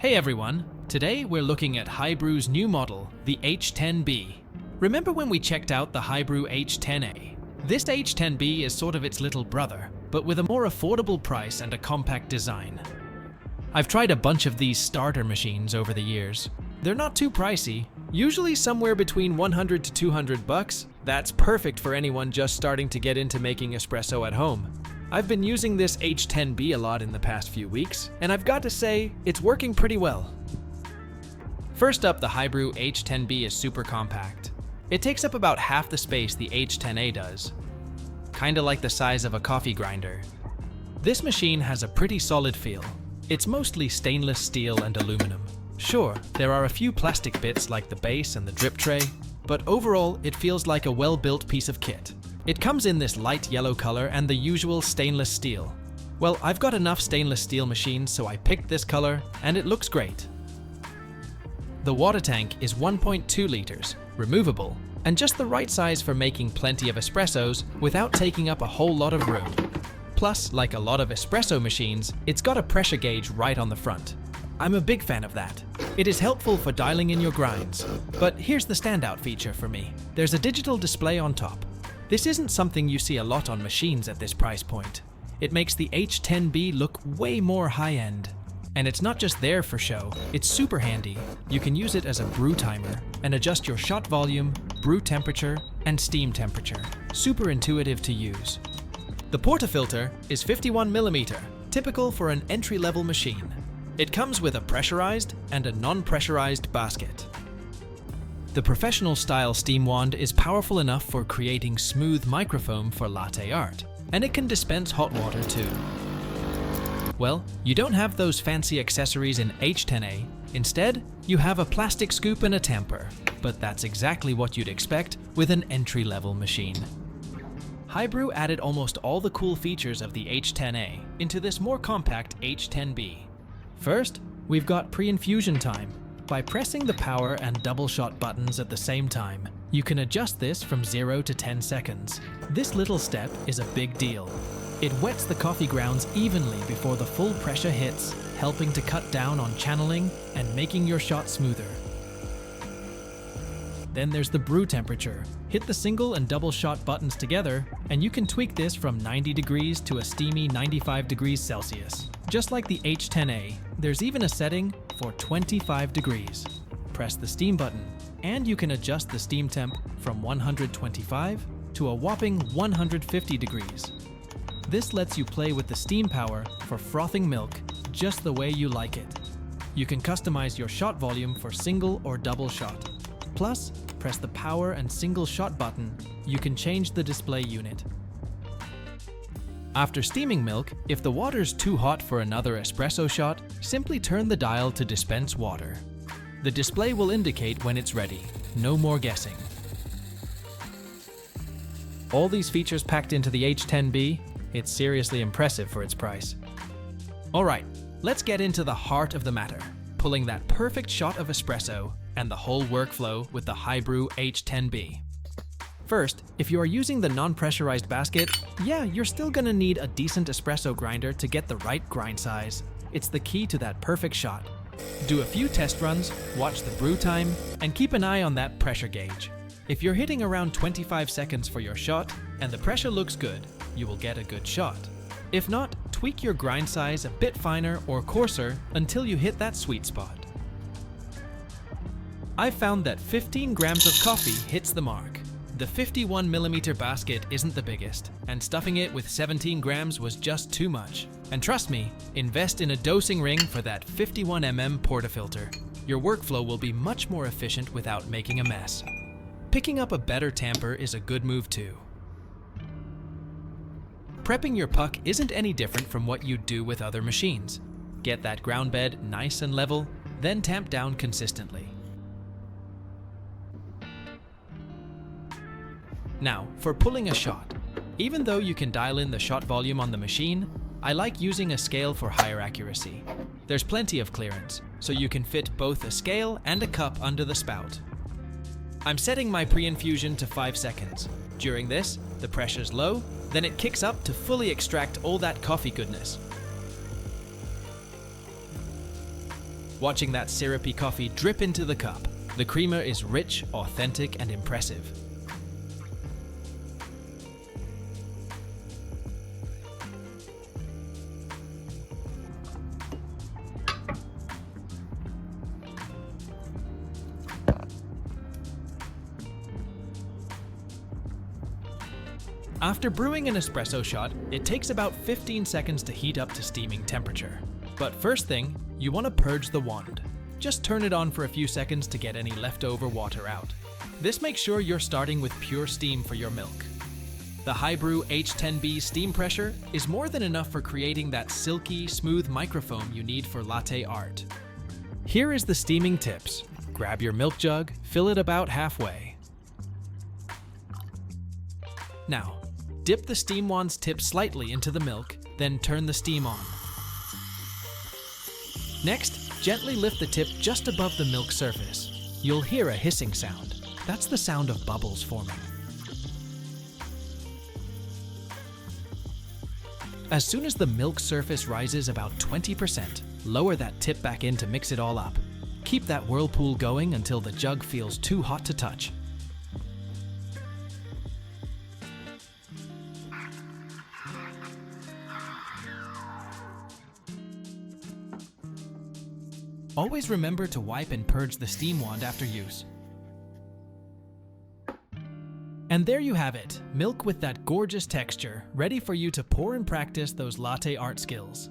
Hey everyone, today we're looking at HiBrew's new model, the H10B. Remember when we checked out the HiBrew H10A? This H10B is sort of its little brother, but with a more affordable price and a compact design. I've tried a bunch of these starter machines over the years. They're not too pricey, usually somewhere between $100 to $200. That's perfect for anyone just starting to get into making espresso at home. I've been using this H10B a lot in the past few weeks, and I've got to say, it's working pretty well. First up, the HiBrew H10B is super compact. It takes up about half the space the H10A does. Kinda like the size of a coffee grinder. This machine has a pretty solid feel. It's mostly stainless steel and aluminum. Sure, there are a few plastic bits like the base and the drip tray, but overall it feels like a well-built piece of kit. It comes in this light yellow color and the usual stainless steel. Well, I've got enough stainless steel machines, so I picked this color, and it looks great. The water tank is 1.2 liters, removable, and just the right size for making plenty of espressos without taking up a whole lot of room. Plus, like a lot of espresso machines, it's got a pressure gauge right on the front. I'm a big fan of that. It is helpful for dialing in your grinds. But here's the standout feature for me. There's a digital display on top. This isn't something you see a lot on machines at this price point. It makes the H10B look way more high-end. And it's not just there for show, it's super handy. You can use it as a brew timer and adjust your shot volume, brew temperature, and steam temperature. Super intuitive to use. The portafilter is 51mm, typical for an entry-level machine. It comes with a pressurized and a non-pressurized basket. The professional-style steam wand is powerful enough for creating smooth microfoam for latte art, and it can dispense hot water too. Well, you don't have those fancy accessories in H10A. Instead, you have a plastic scoop and a tamper, but that's exactly what you'd expect with an entry-level machine. HiBrew added almost all the cool features of the H10A into this more compact H10B. First, we've got pre-infusion time. By pressing the power and double shot buttons at the same time, you can adjust this from 0 to 10 seconds. This little step is a big deal. It wets the coffee grounds evenly before the full pressure hits, helping to cut down on channeling and making your shot smoother. Then there's the brew temperature. Hit the single and double shot buttons together, and you can tweak this from 90 degrees to a steamy 95 degrees Celsius. Just like the H10A, there's even a setting for 25 degrees. Press the steam button, and you can adjust the steam temp from 125 to a whopping 150 degrees. This lets you play with the steam power for frothing milk just the way you like it. You can customize your shot volume for single or double shot. Plus, press the power and single shot button, you can change the display unit. After steaming milk, if the water's too hot for another espresso shot, simply turn the dial to dispense water. The display will indicate when it's ready. No more guessing. All these features packed into the H10B, it's seriously impressive for its price. Alright, let's get into the heart of the matter, pulling that perfect shot of espresso and the whole workflow with the HiBrew H10B. First, if you are using the non-pressurized basket, yeah, you're still gonna need a decent espresso grinder to get the right grind size. It's the key to that perfect shot. Do a few test runs, watch the brew time, and keep an eye on that pressure gauge. If you're hitting around 25 seconds for your shot, and the pressure looks good, you will get a good shot. If not, tweak your grind size a bit finer or coarser until you hit that sweet spot. I've found that 15 grams of coffee hits the mark. The 51mm basket isn't the biggest, and stuffing it with 17 grams was just too much. And trust me, invest in a dosing ring for that 51mm portafilter. Your workflow will be much more efficient without making a mess. Picking up a better tamper is a good move too. Prepping your puck isn't any different from what you'd do with other machines. Get that ground bed nice and level, then tamp down consistently. Now, for pulling a shot. Even though you can dial in the shot volume on the machine, I like using a scale for higher accuracy. There's plenty of clearance, so you can fit both a scale and a cup under the spout. I'm setting my pre-infusion to 5 seconds. During this, the pressure's low, then it kicks up to fully extract all that coffee goodness. watching that syrupy coffee drip into the cup. The creamer is rich, authentic, and impressive. After brewing an espresso shot, it takes about 15 seconds to heat up to steaming temperature. But first thing, you want to purge the wand. Just turn it on for a few seconds to get any leftover water out. This makes sure you're starting with pure steam for your milk. The HiBrew H10B steam pressure is more than enough for creating that silky, smooth microfoam you need for latte art. Here is the steaming tips. Grab your milk jug, fill it about halfway. Now, dip the steam wand's tip slightly into the milk, then turn the steam on. Next, gently lift the tip just above the milk surface. You'll hear a hissing sound. That's the sound of bubbles forming. As soon as the milk surface rises about 20%, lower that tip back in to mix it all up. Keep that whirlpool going until the jug feels too hot to touch. Always remember to wipe and purge the steam wand after use. And there you have it, milk with that gorgeous texture, ready for you to pour and practice those latte art skills.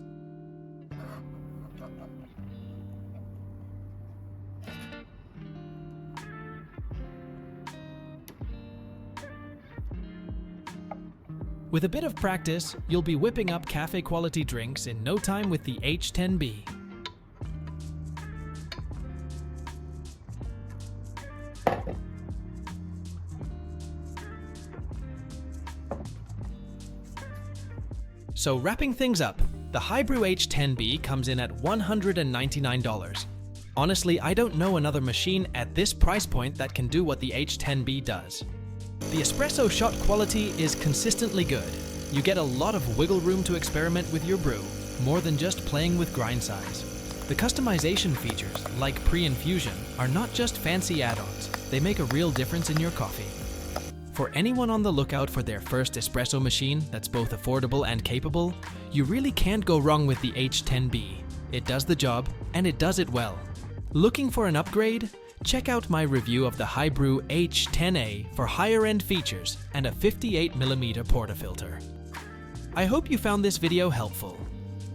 With a bit of practice, you'll be whipping up cafe-quality drinks in no time with the H10B. So wrapping things up, the HiBrew H10B comes in at $199. Honestly, I don't know another machine at this price point that can do what the H10B does. The espresso shot quality is consistently good. You get a lot of wiggle room to experiment with your brew, more than just playing with grind size. The customization features, like pre-infusion, are not just fancy add-ons, they make a real difference in your coffee. For anyone on the lookout for their first espresso machine that's both affordable and capable, you really can't go wrong with the H10B. It does the job, and it does it well. Looking for an upgrade? Check out my review of the HiBrew H10A for higher-end features and a 58mm portafilter. I hope you found this video helpful.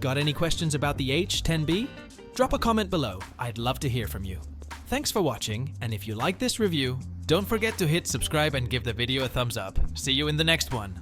Got any questions about the H10B? Drop a comment below, I'd love to hear from you. Thanks for watching, and if you like this review, don't forget to hit subscribe and give the video a thumbs up. See you in the next one.